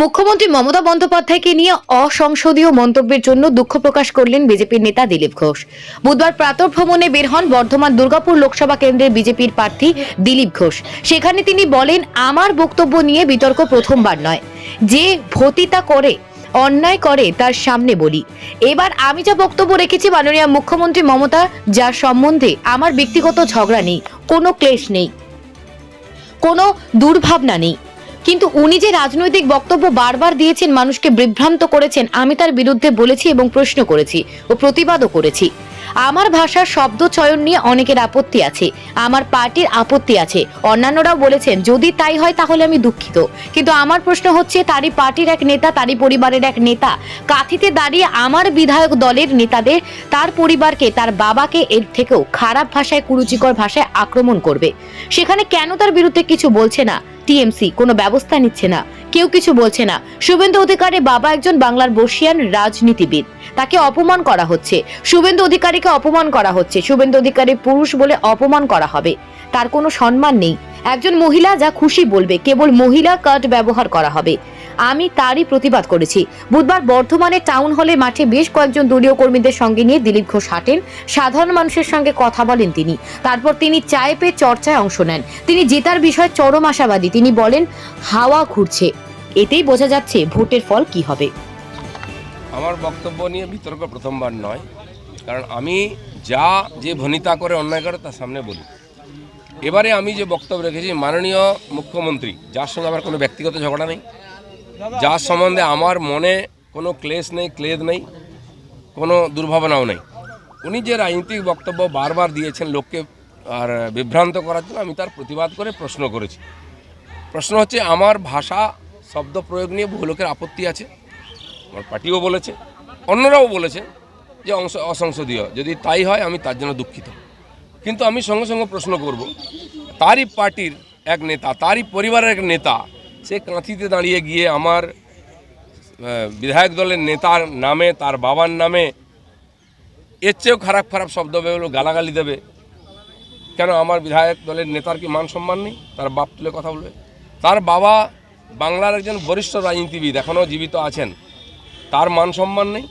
মুখ্যমন্ত্রী মমতা বন্দ্যোপাধ্যায়কে নিয়ে অসংসদীয় মন্তব্যের জন্য দুঃখ প্রকাশ করলেন বিজেপির নেতা দিলীপ ঘোষ। বুধবার প্রাতঃভ্রমণে বের হন বর্ধমান দুর্গাপুর লোকসভা কেন্দ্রের বিজেপির প্রার্থী দিলীপ ঘোষ। সেখানে তিনি বলেন, আমার বক্তব্য নিয়ে বিতর্ক প্রথমবার নয়। যে ভতিতা করে, অন্যায় করে, তার সামনে বলি। এবার আমি যা বক্তব্য রেখেছি মাননীয় মুখ্যমন্ত্রী মমতা, যার সম্বন্ধে আমার ব্যক্তিগত ঝগড়া নেই, কোনো ক্লেশ নেই, কোনো দুর্ভাবনা নেই, কিন্তু উনি যে রাজনৈতিক বক্তব্য বারবার দিয়েছেন, মানুষকে বিভ্রান্ত করেছেন, আমি তার বিরুদ্ধে বলেছি এবং প্রশ্ন করেছি ও প্রতিবাদও করেছি। আমার ভাষার শব্দ চয়ন নিয়ে অনেকের আপত্তি আছে, আমার পার্টির আপত্তি আছে, অন্যান্যরাও বলেছেন যদি তাই হয় তাহলে আমি দুঃখিত। কিন্তু আমার প্রশ্ন হচ্ছে, তারই পার্টির এক নেতা, তারই পরিবারের এক নেতা কাঁথিতে দাঁড়িয়ে আমার বিধায়ক দলের নেতাদের, তার পরিবারকে, তার বাবাকে এর থেকেও খারাপ ভাষায়, কুরুচিকর ভাষায় আক্রমণ করবে। সেখানে কেন তার বিরুদ্ধে কিছু বলছে না টিএমসি? কোনো ব্যবস্থা নিচ্ছে না, কেউ কিছু বলছে না। শুভেন্দু অধিকারীর বাবা একজন বাংলার বর্ষিয়ান রাজনীতিবিদ, তাকে অপমান করা হচ্ছে, শুভেন্দু অধিকারীকে অপমান করা হচ্ছে, শুভেন্দু অধিকারী পুরুষ বলে অপমান করা হবে, তার কোনো সম্মান নেই। একজন মহিলা যা খুশি বলবে, কেবল মহিলা কার্ড ব্যবহার করা হবে। আমি তারই প্রতিবাদ করেছি। বুধবার বর্ধমানে টাউন হলে মাঠে বেশ কয়েকজন দলীয় কর্মীদের সঙ্গে নিয়ে দিলীপ ঘোষ হাঁটেন, সাধারণ মানুষের সঙ্গে কথা বলেন তিনি। তারপর তিনি চায় পে চর্চায় অংশ নেন। তিনি জেতার বিষয়ে চরম আশাবাদী। তিনি বলেন, হাওয়া ঘুরছে, এতেই বোঝা যাচ্ছে ভোটের ফল কি হবে। আমার বক্তব্য নিয়ে বিতর্ক প্রথমবার নয়, কারণ আমি যে ভনিতা করে, অন্যায় করে, তার সামনে বলি। এবারে আমি যে বক্তব্য রেখেছি, মাননীয় মুখ্যমন্ত্রী, যার সঙ্গে আমার কোনো ব্যক্তিগত ঝগড়া নেই, যার সম্বন্ধে আমার মনে কোনো ক্লেশ নেই, ক্লেদ নেই, কোনো দুর্ভাবনাও নেই, উনি যে রাজনৈতিক বক্তব্য বারবার দিয়েছেন লোককে আর বিভ্রান্ত করার জন্য, আমি তার প্রতিবাদ করে প্রশ্ন করেছি। প্রশ্ন হচ্ছে, আমার ভাষা শব্দ প্রয়োগ নিয়ে বহু লোকের আপত্তি আছে, আমার পার্টিও বলেছে, অন্যরাও বলেছে যে অসংসদীয়। যদি তাই হয় আমি তার জন্য দুঃখিত। কিন্তু আমি সঙ্গে সঙ্গে প্রশ্ন করব, তারই পার্টির এক নেতা, তারই পরিবারের এক নেতা, সে কাঁথিতে দাঁড়িয়ে গিয়ে আমার বিধায়ক দলের নেতার নামে, তার বাবার নামে এর চেয়েও খারাপ খারাপ শব্দ বেরোলো, গালাগালি দেবে। কেন আমার বিধায়ক দলের নেতার কি মান সম্মান নেই? তার বাপ তুলে কথা বলবে? তার বাবা বাংলার একজন বরিষ্ঠ রাজনীতিবিদ, এখনও জীবিত আছেন, তার মান সম্মান নেই?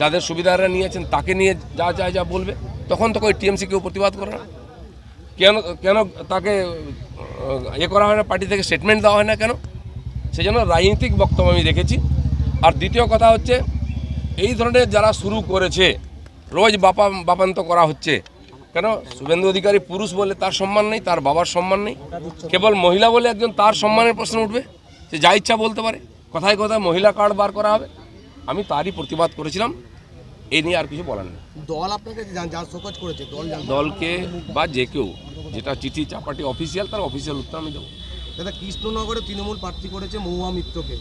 যাদের সুবিধারা নিয়েছেন তাকে নিয়ে যা চায় যা বলবে, তখন তো ওই টিএমসি কেউ প্রতিবাদ করে না। কেন তাকে করা হয় না, পার্টি থেকে স্টেটমেন্ট দেওয়া হয় না কেন? সেই জন্য রাজনৈতিক বক্তব্য আমি রেখেছি। আর দ্বিতীয় কথা হচ্ছে, এই ধরনের যারা শুরু করেছে, রোজ বাপান্ত করা হচ্ছে, কেন শুভেন্দু অধিকারী পুরুষ বলে তার সম্মান নেই, তার বাবার সম্মান নেই, কেবল মহিলা বলে একজন তার সম্মানের প্রশ্ন উঠবে, সে যা ইচ্ছা বলতে পারে, কথায় কথায় মহিলা কার্ড বার করা হবে। আমি তারই প্রতিবাদ করেছিলাম, এই নিয়ে আর কিছু বলার নেই। দল আপনাকে যা শোকজ করেছে, দলকে বা যে কেউ যেটা চিঠি চাপাটি অফিসিয়াল, তার অফিসিয়াল উত্তর আমি দেবো। দাদা, কৃষ্ণনগরে তৃণমূল প্রার্থী করেছে মহুয়া মিত্রকে,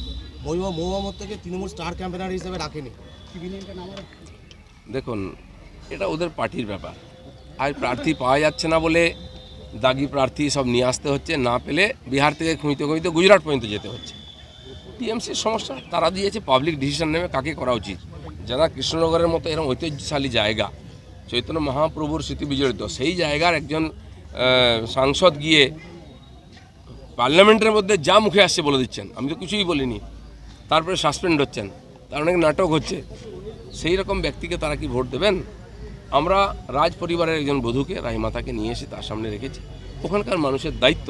মহুয়া মিত্রকে তৃণমূল স্টার ক্যাম্পেনার হিসেবে রাখেনি। দেখুন, এটা ওদের পার্টির ব্যাপার। আর প্রার্থী পাওয়া যাচ্ছে না বলে দাগি প্রার্থী সব নিয়ে আসতে হচ্ছে, না পেলে বিহার থেকে খুঁজতে খুঁজতে গুজরাট পর্যন্ত যেতে হচ্ছে। টিএমসির সমস্যা, তারা দিয়েছে, পাবলিক ডিসিশন নেবে কাকে করা উচিত। যারা কৃষ্ণনগরের মতো এরকম ঐতিহ্যশালী জায়গা, চৈতন্য মহাপ্রভুর স্মৃতি বিজড়িত, সেই জায়গার একজন সাংসদ গিয়ে পার্লামেন্টের মধ্যে যা মুখে আসছে বলে দিচ্ছেন, আমি তো কিছুই বলিনি, তারপরে সাসপেন্ড হচ্ছেন, তার অনেক নাটক হচ্ছে। সেই রকম ব্যক্তিকে তারা কি ভোট দেবেন? আমরা রাজ পরিবারের একজন বধূকে, রাজমাতাকে নিয়ে এসে তার সামনে রেখেছি। ওখানকার মানুষের দায়িত্ব,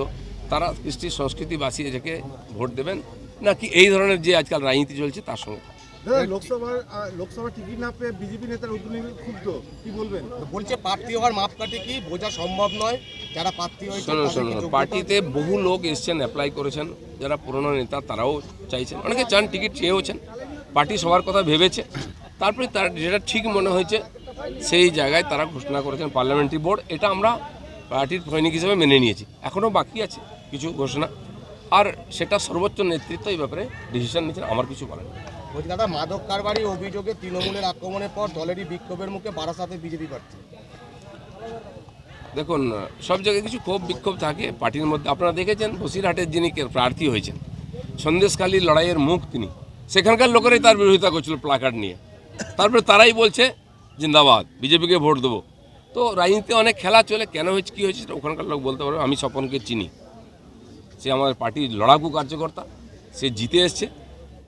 তারা কৃষ্টি সংস্কৃতি বাঁচিয়ে রেখে ভোট দেবেন, নাকি এই ধরনের যে আজকাল রাজনীতি চলছে তার সঙ্গে। লোকসভা টিকিট না পেয়ে বিজেপি নেতার উদ্যোগে ক্ষুব্ধ, কি বলবেন? বলছে প্রার্থী হওয়ার মাপকাঠি কি বোঝা সম্ভব নয়, যারা প্রার্থী হয়েছে। শোনো, পার্টিতে বহু লোক এসছেন, অ্যাপ্লাই করেছেন, যারা পুরনো নেতা তারাও চাইছেন, অনেকে চান, টিকিট চেয়েওছেন। পার্টি সবার কথা ভেবেছে, তারপরে তার যেটা ঠিক মনে হয়েছে সেই জায়গায় তারা ঘোষণা করেছেন পার্লামেন্টারি বোর্ড। এটা আমরা পার্টির সৈনিক হিসেবে মেনে নিয়েছি। এখনও বাকি আছে কিছু ঘোষণা, আর সেটা সর্বোচ্চ নেতৃত্ব এই ব্যাপারে ডিসিশন নিচ্ছেন, আমার কিছু বলার নেই। বলছি দাদা, মাদক কারবারি অভিযোগে তৃণমূলের আক্রমণের পর দলেরই বিক্ষোভের মুখে বারাসাতে বিজেপি প্রার্থী। দেখুন, সব জায়গায় কিছু ক্ষোভ বিক্ষোভ থাকে পার্টির মধ্যে। আপনারা দেখেছেন বসিরহাটের যিনি প্রার্থী হয়েছেন, সন্দেশখালীর লড়াইয়ের মুখ তিনি, সেখানকার লোকেরাই তার বিরোধিতা করছিল প্লাকার্ড নিয়ে। তারপরে তারাই বলছে জিন্দাবাদ, বিজেপিকে ভোট দেবো। তো রাজনীতিতে অনেক খেলা চলে, কেন হয়েছে কী হয়েছে ওখানকার লোক বলতে পারবে। আমি স্বপনকে চিনি, সে আমাদের পার্টির লড়াকু কার্যকর্তা, সে জিতে এসছে